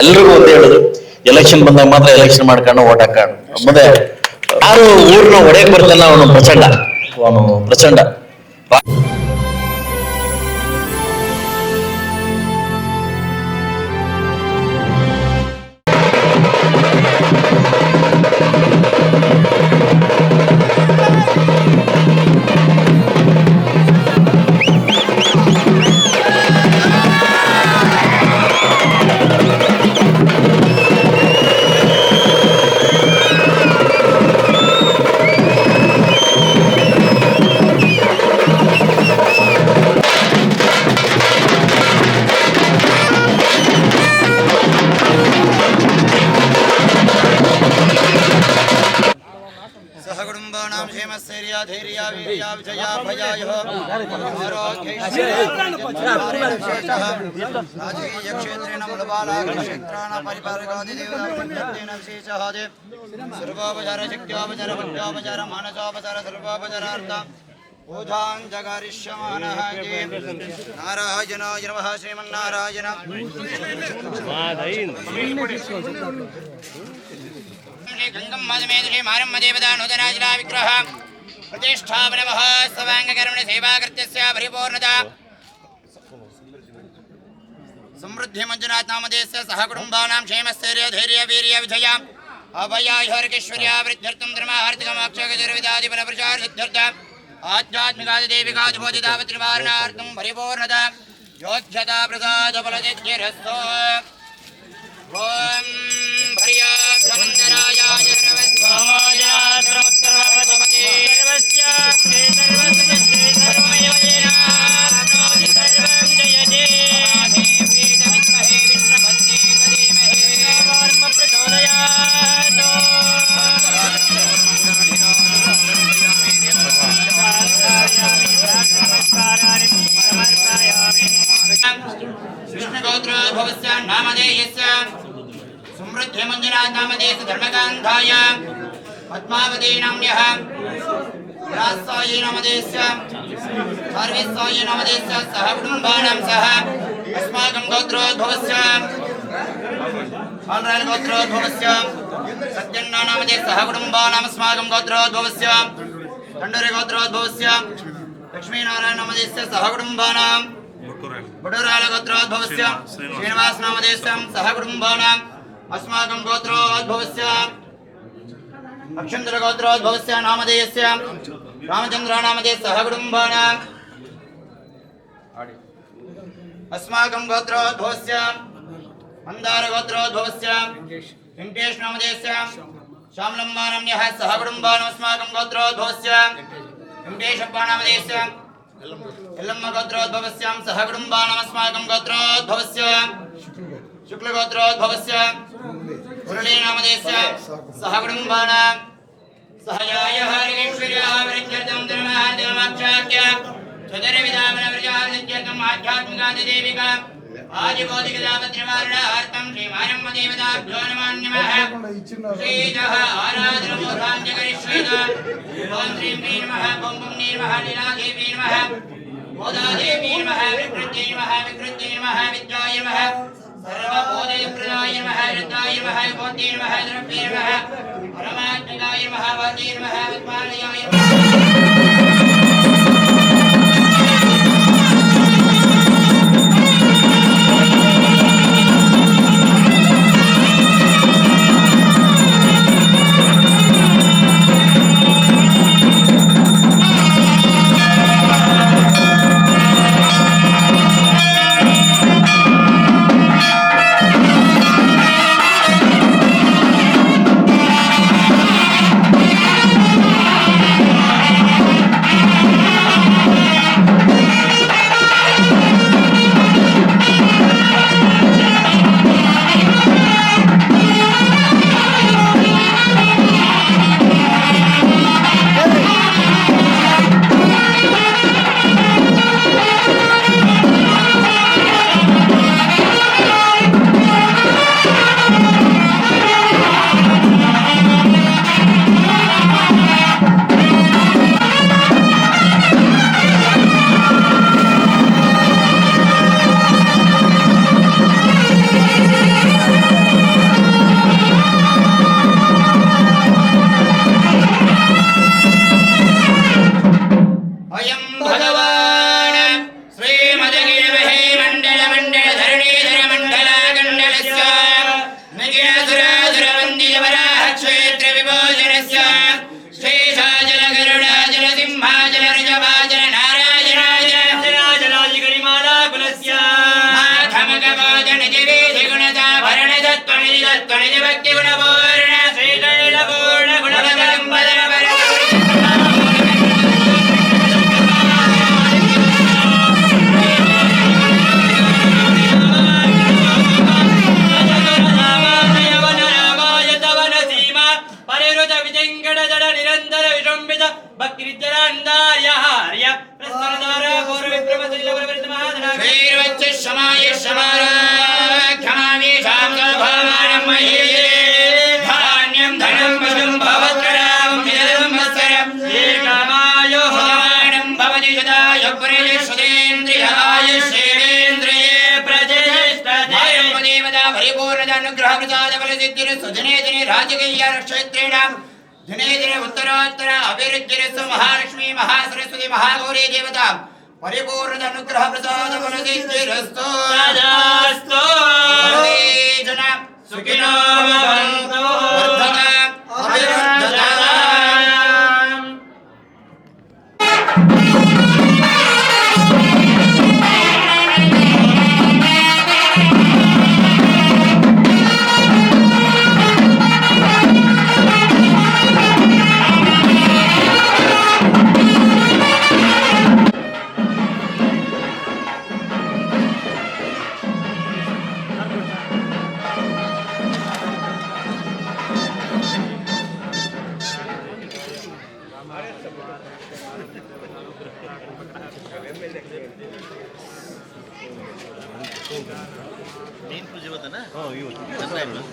ಎಲ್ರಿಗೂ ಒಂದೇ ಹೇಳುದು, ಎಲೆಕ್ಷನ್ ಬಂದಾಗ ಮಾತ್ರ ಎಲೆಕ್ಷನ್ ಮಾಡ್ಕೊಂಡು ಓಟ್ ಹಾಕೊಂಡು ಮತ್ತೆ ಯಾರು ಊರ್ನ ಒಡೆಯಕ್ ಬರ್ತಾನ ಅವನು ಪ್ರಚಂಡ सहकुटुम्बानां क्षेमस्थैर्य धैर्य वीर्य विजय भयाय राजकीय क्षेत्रेण मूलबालाक्षेत्राण परिपालकादिदेवतान विशेषः सर्वोपचार शक्त्योपचार भक्त्योपचार मानसोपचार सर्वोपचारार्थ पूजां जगारिष्यमानः नारायणाय नमः श्रीमन्नारायण गंगम मदमेदे मारम मदेवदा नूतनाजिला विग्रह प्रतिष्ठापन महोत्सवांगकर्मण सेवाकृत्यस्य परिपूर्णता समृद्धि मंजुनाथ नामदेस्य सहकुटुंबानां क्षेमस्थैर्य धैर्य वीर्य विजय अभयाहर्केश्वर्या वृद्ध्यर्थं धर्मार्थकमोक्षगजर्विदादिबल प्रचार सिद्ध्यर्थ आध्यात्मिकादिदेविकादिबोधितावत्रिवारणार्थं परिपूर्णता योध्यता प्रसाद फलसिद्धिरस्तु ओम भर्याभ्यमन्तराय सर्वस्वामाय सर्वोत्तरवर्तमते सर्वस्यास्ते सर्वसदस्ते सर्वमयोजनाप्नोति सर्वं जयते वेद विद्महे विष्णुपत्ने धीमहि कर्म प्रचोदयात् विष्णुगोत्रोद्भवस्य नामधेयस्य समृद्धि मंजुनाथ नामदेश धर्मकांधाय पद्मावती नाम्यः रासाय नामदेस्य सर्वेसाय नामदेस्य सह कुटुंबानां सह अस्माकं गोत्रोद्भवस्य आन्ध्राल गोत्रोद्भवस्य सत्यन्ना नामदेस्य सह कुटुंबानां अस्माकं गोत्रोद्भवस्य खण्डरे गोत्रोद्भवस्य लक्ष्मीनारायण नामदेस्य सह कुटुंबानां बडोराल गोत्रोद्भवस्य श्रीनिवास नामदेस्य सह कुटुंबानां अस्माकं गोत्रोद्भवस्य अक्षन्द्र गोत्रोद्भवस्य नामधेयस्य रामचन्द्र नामधेयस्य सहकुटुम्बानां अस्माकं गोत्रोद्भवस्य मन्दार गोत्रोद्भवस्य वेङ्कटेश नामधेयस्य श्यामलम्बा नाम्न्यः सहकुटुम्बानां अस्माकं गोत्रोद्भवस्य वेङ्कटेशप्पा नामधेयस्य यल्लम्मा गोत्रोद्भवस्य सहकुटुम्बानां अस्माकं गोत्रोद्भवस्य शुक्लगोत्रोद्भवस्य मुरली नामदेस्य सहकुटुम्बानां सहयाय हरिकेश्वर्याः वृद्ध्यर्थं धर्मार्थकमोक्षाख्य चतुर्विधामनव्रजानित्यर्थम् आध्यात्मिकादिदेविका आदिबोधिकदापत्रिवारणार्थं श्रीमानं मदेवताभ्यो नमः श्रीजः आराधनमोधाञ्जकरिष्येत ॐ श्रीं ह्रीं नमः ॐ नीं नमः लीलादेवी नमः गोदादेवी नमः विकृत्यै नमः विद्याय नमः सर्वबोधयप्रदाय नमः रुद्राय नमः गोत्रे नमः द्रव्ये नमः परमात्मकाय नमः वाचे नमः विद्वालयाय नमः ಗಣಜ ಭಕ್ತಿ ಗುಣಪೂರ್ಣ ಶ್ರೀಶೈಲ ಪೂರ್ಣ ಗುಣಪರಂಪರ ನಿರಂತರ ವಿಜೃಂಭಿತ ಭಕ್ತಿ ವಿದ್ಯರಾಂದಾರ್ಯ ಹಾರ್ಯ ಪ್ರಸ್ತರದಾರ ಪೂರ್ವ ವಿಕ್ರಮ ಶ್ರೀವಚ್ಚ ಶಮಾಯ ಶಮಾರ ಕ್ಷಮಾಮಿ ಶಾಂತಭಾಮಾನಂ ಮಹೇಯೇ ಧಾನ್ಯಂ ಧನಂ ಪಶುಂ ಭವತ್ರರಾಂ ನಿರಂ ಮತ್ಸರಂ ಏಕಮಾಯೋ ಹಮಾನಂ ಭವತಿ ಸದಾಯ ಪುರೇಶ್ವರೇಂದ್ರಿಯಾಯ ಶ್ರೇವೇಂದ್ರಿಯೇ ಪ್ರತಿಷ್ಠತೆ ದೇವತಾ ಪರಿಪೂರ್ಣದ ಅನುಗ್ರಹ ಪ್ರಸಾದ ಫಲಸಿದ್ಧಿರ ಸುಜನೇ ದಿನೇ ರಾಜಕೀಯ ಕ್ಷೇತ್ರೇಣ ದಿನೇ ದಿನೇ ಉತ್ತರೋತ್ತರ ಅಭಿವೃದ್ಧಿರಸ್ತು ಮಹಾಲಕ್ಷ್ಮೀ ಮಹಾಸರಸ್ವತಿ ಮಹಾಗೌರಿ ದೇವತಾ ಪರಿಪೂರ್ಣದ ಅನುಗ್ರಹ ಪ್ರಸಾದ ಫಲಸಿದ್ಧಿರಸ್ತು ತದಾಸ್ತು ಸರ್ವೇ ಜನ ಸುಖಿನೋ ಭವಂತು ವರ್ಧತ ಅಭಿವೃದ್ಧತ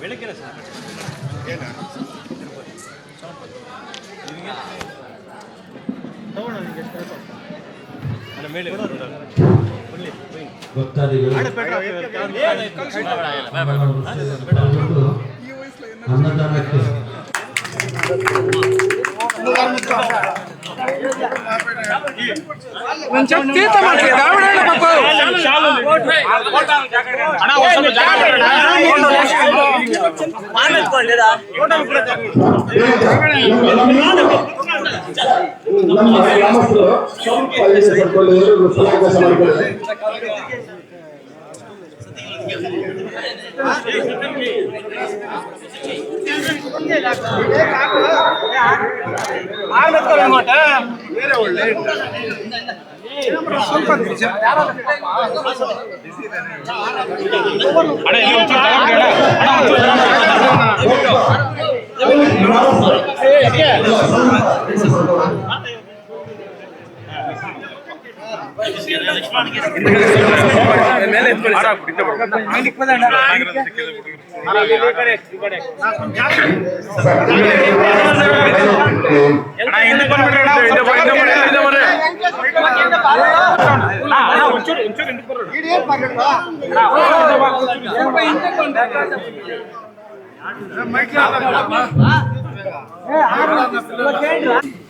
ಬೆಳಗ್ಗೆ ಅನ್ನದಾನಕ್ಕೆ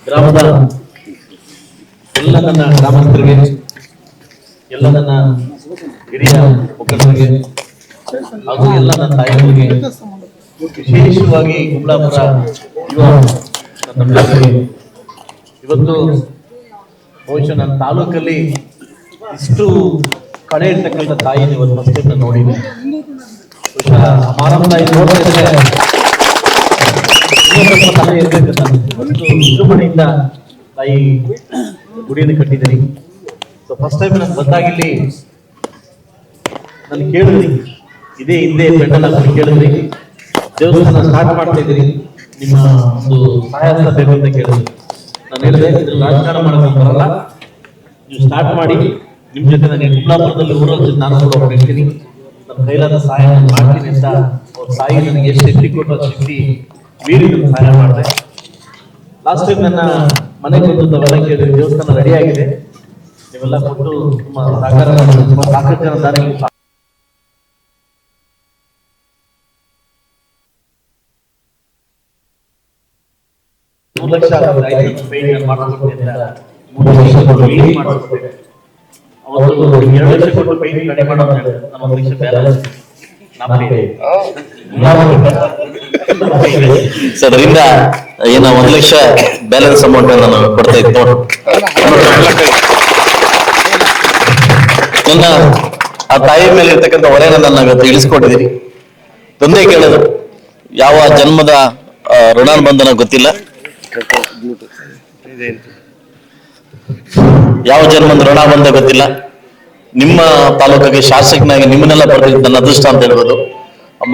ಗ್ರಾಮದ ಎಲ್ಲ ನನ್ನ ಗ್ರಾಮಸ್ಥರಿಗೆ, ಎಲ್ಲ ನನ್ನ ಹಿರಿಯ ಮುಖಂಡರಿಗೆ ಹಾಗೂ ಎಲ್ಲ ನನ್ನ ತಾಯಿಗಳಿಗೆ, ವಿಶೇಷವಾಗಿ ಕುಂಬ್ಳಾಪುರ ಯುವ ನನ್ನ ಮಿತ್ರರಿಗೆ, ಇವತ್ತು ಬಹುಶಃ ನನ್ನ ತಾಲೂಕಲ್ಲಿ ಇಷ್ಟು ಕಡೆ ಇರ್ತಕ್ಕಂಥ ತಾಯಿನ ಇವತ್ತು ಫಸ್ಟ್ ಟೈಮ್ ನೋಡಿದ್ದೀನಿ. ಬಹುಶಃ ಸಮಾರಂಭ ನೋಡ್ತಾ ಇದ್ರೆ ತಾಯಿ ಇರ್ಬೇಕು. ವಿಜೃಂಭಣೆಯಿಂದ ತಾಯಿ ಗುಡಿಯನ್ನು ಕಟ್ಟಿದ್ದೀನಿ. ಸೊ ಫಸ್ಟ್ ಟೈಮ್ ನಾನು ಬಂದಾಗಿಲ್ಲಿ ನಾನು ಕೇಳಿದ್ರಿ, ಇದೇ ಹಿಂದೆ ಪೆಂಡಲ್ ಅಂತ ಕೇಳಿದ್ರಿ, ದೇವಸ್ಥಾನ ಸ್ಟಾರ್ಟ್ ಮಾಡ್ತಾ ಇದ್ದೀರಿ, ನಿಮ್ಮ ಒಂದು ಸಹಾಯ ಬೇಕು ಅಂತ ಕೇಳಿದ್ರಿ. ನಾನು ಹೇಳಿದೆ, ಇದ್ರಲ್ಲಿ ರಾಜಕಾರಣ ಮಾಡೋಕೆ ಬರಲ್ಲ, ನೀವು ಸ್ಟಾರ್ಟ್ ಮಾಡಿ, ನಿಮ್ಮ ಜೊತೆ ನಾನು ಕುಂಬ್ಳಾಪುರದಲ್ಲಿ ಊರಲ್ಲಿ ನಾನು ಕೂಡ ಹೋಗ್ತೀನಿ, ನನ್ನ ಕೈಲಾದ ಸಹಾಯ ಮಾಡ್ತೀನಿ ಅಂತ ಅವ್ರ ತಾಯಿ ನನಗೆ ಎಷ್ಟು ಶಕ್ತಿ ಕೊಟ್ಟು ಆ ಶಕ್ತಿ ಮೀರಿ ನನ್ನ ಸಹಾಯ ಮಾಡಿದೆ. ಲಾಸ್ಟ್ ಟೈಮ್ ನನ್ನ ಮನೆಗೆ ಬಂದು ಅವೆಲ್ಲ ಕೇಳಿದ್ರೆ ದೇವಸ್ಥಾನ ರೆಡಿ ಆಗಿದೆ, ನೀವೆಲ್ಲ ಕೊಟ್ಟು ತುಂಬ ಸಹಕಾರ ತುಂಬ ಸಾಕಷ್ಟು ಜನ ದಾರಿಗೆ 3 ಲಕ್ಷ ಪೇಂಟ್ ಮಾಡಿಸ್ಕೊಡ್ತೀನಿ ಅಂತ 3 ಲಕ್ಷ ಕೊಟ್ಟು ಪೇಂಟ್ ಮಾಡಿಸ್ಕೊಡ್ತೀನಿ. ಅವತ್ತು 2 ಲಕ್ಷ ಕೊಟ್ಟು ಪೇಂಟ್ ರೆಡಿ ಮಾಡೋದು ನಮ್ಮ 1 ಲಕ್ಷ ಬ್ಯಾಲೆನ್ಸ್ ಸರ್, ಅದರಿಂದ ಏನೋ 1 ಲಕ್ಷ ಬ್ಯಾಲೆನ್ಸ್ ಅಮೌಂಟ್ ನಾನು ಕೊಡ್ತಾ ಇತ್ತು. ನನ್ನ ಆ ತಾಯಿ ಮೇಲೆ ಇರ್ತಕ್ಕಂಥ ಹೊರೆನ ನಾನು ಇವತ್ತು ಇಳಿಸ್ಕೊಟ್ಟಿದ್ದೀನಿ. ಒಂದೇ ಕೇಳೋದು, ಯಾವ ಜನ್ಮದ ಋಣಾನುಬಂಧನ ಗೊತ್ತಿಲ್ಲ, ಯಾವ ಜನ್ಮದ ಋಣಾನುಬಂಧ ಗೊತ್ತಿಲ್ಲ. ನಿಮ್ಮ ತಾಲೂಕಿಗೆ ಶಾಸಕನಾಗಿ ನಿಮ್ಮನ್ನೆಲ್ಲ ಬರೆದಿದ್ದು ನನ್ನ ಅದೃಷ್ಟ ಅಂತ ಹೇಳ್ಬೋದು.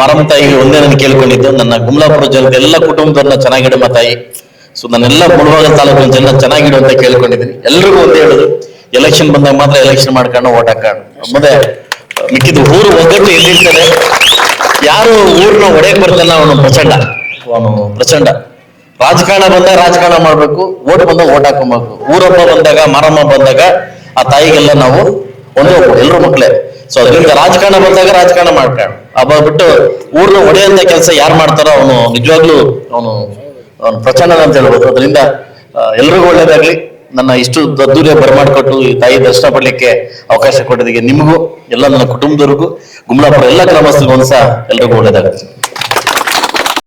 ಮಾರಮ್ಮ ತಾಯಿಗೆ ಒಂದೇ ನಾನು ಕೇಳ್ಕೊಂಡಿದ್ದು, ನನ್ನ ಗುಮ್ಲಾಪುರ ಜನತೆ ಎಲ್ಲ ಕುಟುಂಬದವ್ರನ್ನ ಚೆನ್ನಾಗಿಡಮ್ಮ ತಾಯಿ. ಸೊ ನಾನೆಲ್ಲ ಮುಳುವಾಗ ತಾಲೂಕಿನ ಜನ ಚೆನ್ನಾಗಿಡು ಅಂತ ಕೇಳ್ಕೊಂಡಿದ್ದೀನಿ. ಎಲ್ರಿಗೂ ಒಂದೇ ಹೇಳುದು, ಎಲೆಕ್ಷನ್ ಬಂದಾಗ ಮಾತ್ರ ಎಲೆಕ್ಷನ್ ಮಾಡ್ಕೊಂಡು ಓಟ್ ಹಾಕೊಂಡು, ಮತ್ತೆ ಮಿಕ್ಕಿದ್ದು ಊರು ಒಗ್ಗಟ್ಟು ಎಲ್ಲಿರ್ತದೆ. ಯಾರು ಊರ್ನ ಒಡೆಯಕ್ ಬರ್ತಾನ ಅವನು ಪ್ರಚಂಡ. ರಾಜಕಾರಣ ಬಂದಾಗ ರಾಜಕಾರಣ ಮಾಡ್ಬೇಕು, ಓಟ್ ಬಂದಾಗ ಓಟ್ ಹಾಕೊಬೇಕು. ಊರಬ್ಬ ಬಂದಾಗ, ಮಾರಮ್ಮ ಬಂದಾಗ ಆ ತಾಯಿಗೆಲ್ಲ ನಾವು ಒಂದೇ ಎಲ್ಲರೂ ಮಕ್ಕಳೇ. ಸೊ ಅದರಿಂದ ರಾಜಕಾರಣ ಬಂದಾಗ ರಾಜಕಾರಣ ಮಾಡ್ಕೊಂಡು ಹಬ್ಬ ಬಿಟ್ಟು ಊರ್ನ ಒಡೆಯಂತ ಕೆಲಸ ಯಾರು ಮಾಡ್ತಾರೋ ಅವನು ನಿಜವಾಗ್ಲೂ ಅವನು ಪ್ರಚಂಡ ಅಂತ ಹೇಳ್ಬೋದು. ಅದರಿಂದ ಎಲ್ರಿಗೂ ಒಳ್ಳೇದಾಗ್ಲಿ. ನನ್ನ ಇಷ್ಟು ದೂರ ಬರಮಾಡ್ಕೊಟ್ಟು ಈ ತಾಯಿ ದರ್ಶನ ಪಡ್ಲಿಕ್ಕೆ ಅವಕಾಶ ಕೊಟ್ಟಿದ್ದಕ್ಕೆ ನಿಮಗೂ ಎಲ್ಲ ನನ್ನ ಕುಟುಂಬದವ್ರಿಗೂ ಗುಮ್ಲಾಪುರ ಎಲ್ಲ ಗ್ರಾಮಸ್ಥರಿಗೂ ಒಂದ್ಸಹ ಎಲ್ರಿಗೂ ಒಳ್ಳೇದಾಗುತ್ತೆ.